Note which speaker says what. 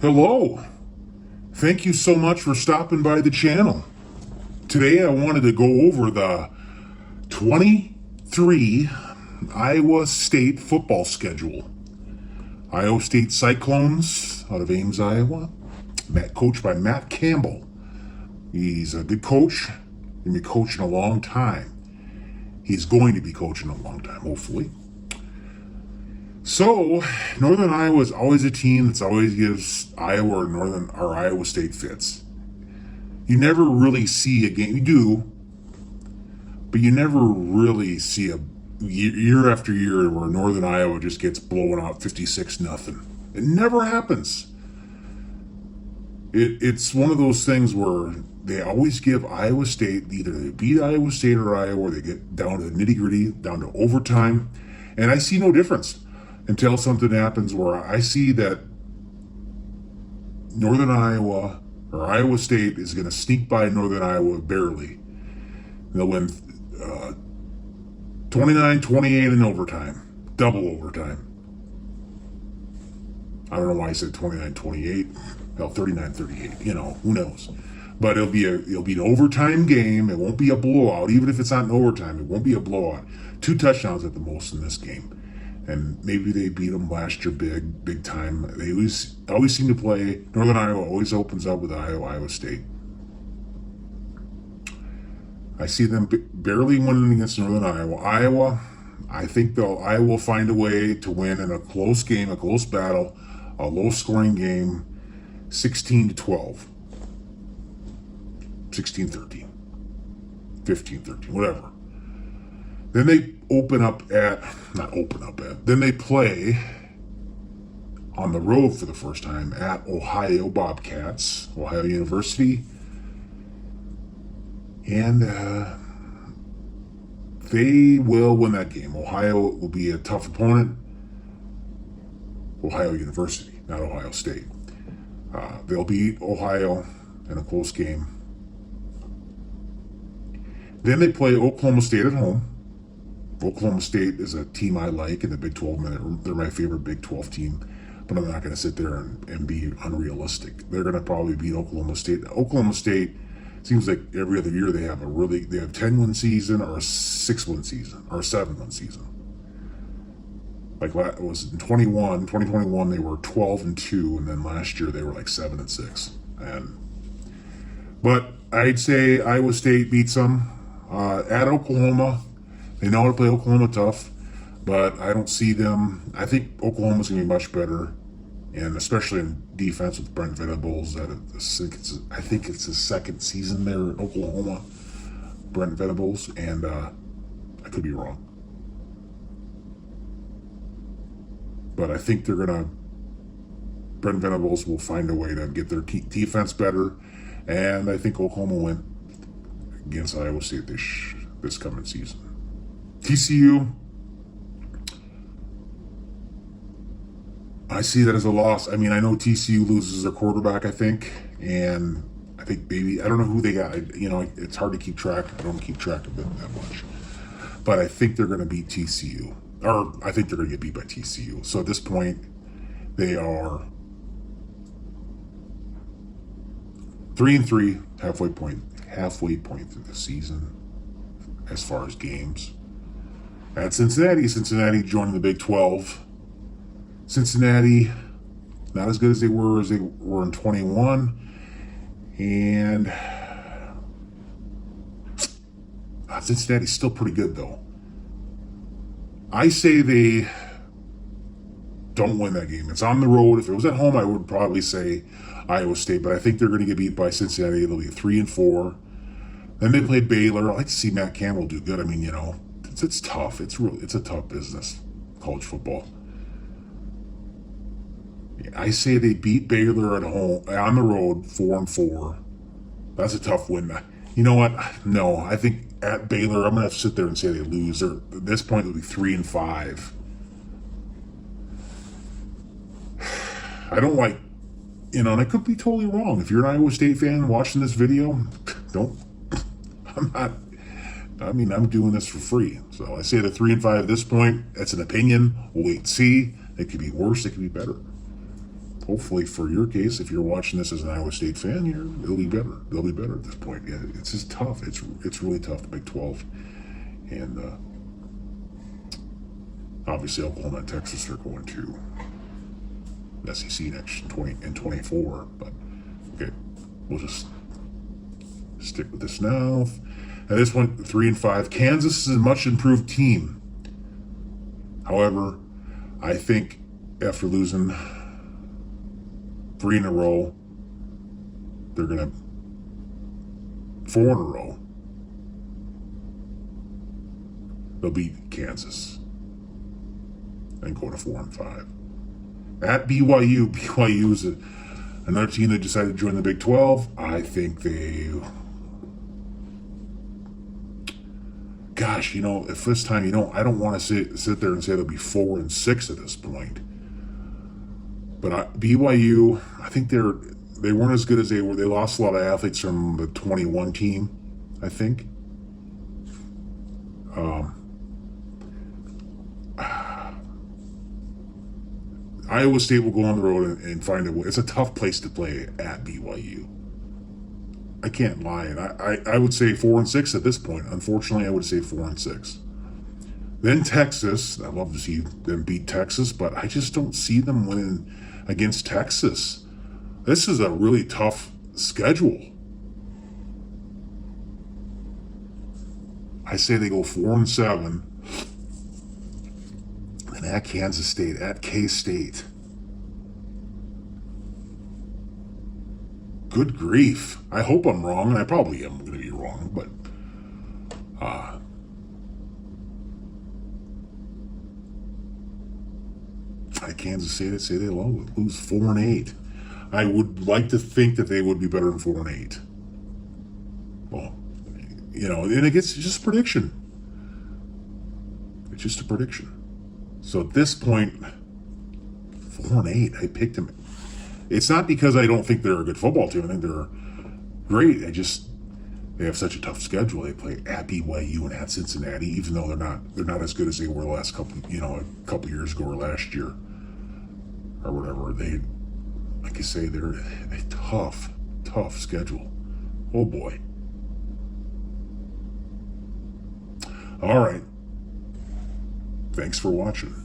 Speaker 1: Hello. Thank you so much for stopping by the channel. Today I wanted to go over the 23 Iowa State football schedule. Iowa State Cyclones out of Ames, Iowa. Coached by Matt Campbell. He's a good coach. He's going to be coaching a long time. He's going to be coaching a long time, hopefully. So, Northern Iowa is always a team that's always gives Iowa or Iowa State fits. You never really see a game. You do, but you never really see a year after year where Northern Iowa just gets blown out 56-0. It never happens. It's one of those things where they always give Iowa State, either they beat Iowa State or Iowa, or they get down to the nitty-gritty, down to overtime, and I see no difference until something happens where I see that Northern Iowa or Iowa State is going to sneak by Northern Iowa barely. They'll win 29-28 in overtime, double overtime. I don't know why I said 29-28. Hell, 39-38. You know, who knows? But it'll be an overtime game. It won't be a blowout, even if it's not in overtime. It won't be a blowout. 2 touchdowns at the most in this game. And maybe they beat them last year big time. They always seem to play. Northern Iowa always opens up with Iowa State. I see them barely winning against Northern Iowa. I think Iowa will find a way to win in a close game, a close battle, a low-scoring game, 16-12, 16-13, 15-13, whatever. Then they then they play on the road for the first time at Ohio Bobcats, Ohio University. And they will win that game. Ohio will be a tough opponent. Ohio University, not Ohio State. They'll beat Ohio in a close game. Then they play Oklahoma State at home. Oklahoma State is a team I like in the Big 12. They're my favorite Big 12 team, but I'm not going to sit there and be unrealistic. They're going to probably beat Oklahoma State. Oklahoma State seems like every other year they have a 10-win season or a 6-win season or a 7-win season. Like it was in 2021 they were 12-2, and then last year they were like 7-6. But I'd say Iowa State beats them at Oklahoma. They know how to play Oklahoma tough, but I don't see them. I think Oklahoma's going to be much better, and especially in defense with Brent Venables. I think it's his second season there in Oklahoma, Brent Venables, and I could be wrong. But I think Brent Venables will find a way to get their defense better, and I think Oklahoma will win against Iowa State this coming season. TCU, I see that as a loss. I mean, I know TCU loses their quarterback, I think, and I think I don't know who they got. It's hard to keep track. I don't keep track of it that much. But I think they're going to beat TCU, or I think they're going to get beat by TCU. So at this point, they are 3-3, halfway point through the season as far as games. At Cincinnati joining the Big 12. Cincinnati, not as good as they were in 21. And Cincinnati's still pretty good, though. I say they don't win that game. It's on the road. If it was at home, I would probably say Iowa State, but I think they're going to get beat by Cincinnati. It'll be 3-4. Then they played Baylor. I like to see Matt Campbell do good. I mean, it's tough. It's a tough business, college football. I say they beat Baylor at home on the road 4-4. That's a tough win. You know what? No, I think at Baylor I'm gonna have to sit there and say they lose. Or at this point it'll be 3-5. I don't like, and I could be totally wrong. If you're an Iowa State fan watching this video, I'm doing this for free. So I say the 3-5 at this point. That's an opinion. We'll wait and see. It could be worse. It could be better. hopefully for your case, if you're watching this as an Iowa State fan, it'll be better. They'll be better at this point. Yeah, it's just tough. It's really tough, the Big 12. And obviously Oklahoma and Texas are going to SEC next 24. But okay, we'll just stick with this now. And this one, 3-5. Kansas is a much improved team. However, I think after losing 3 in a row, they're going to 4 in a row. They'll beat Kansas and go to 4-5. At BYU, BYU is another team that decided to join the Big 12. I think they, gosh, if this time, I don't want to sit there and say they'll be 4-6 at this point. But BYU, I think they weren't as good as they were. They lost a lot of athletes from the 21 team, I think. Iowa State will go on the road and find a way. It's a tough place to play at BYU. I can't lie. And I would say 4-6 at this point. Unfortunately, I would say 4-6. Then Texas. I'd love to see them beat Texas, but I just don't see them winning against Texas. This is a really tough schedule. I say they go 4-7. And at Kansas State, at K-State. Good grief. I hope I'm wrong, and I probably am going to be wrong, but at Kansas State, I'd say they lose 4-8. I would like to think that they would be better than 4-8. Well, and it's just a prediction. It's just a prediction. So at this point, 4-8, I picked them. It's not because I don't think they're a good football team. I think they're great. They have such a tough schedule. They play at BYU and at Cincinnati, even though they're not as good as they were the last a couple years ago or last year or whatever. They, like I say, they're a tough schedule. Oh boy. All right. Thanks for watching.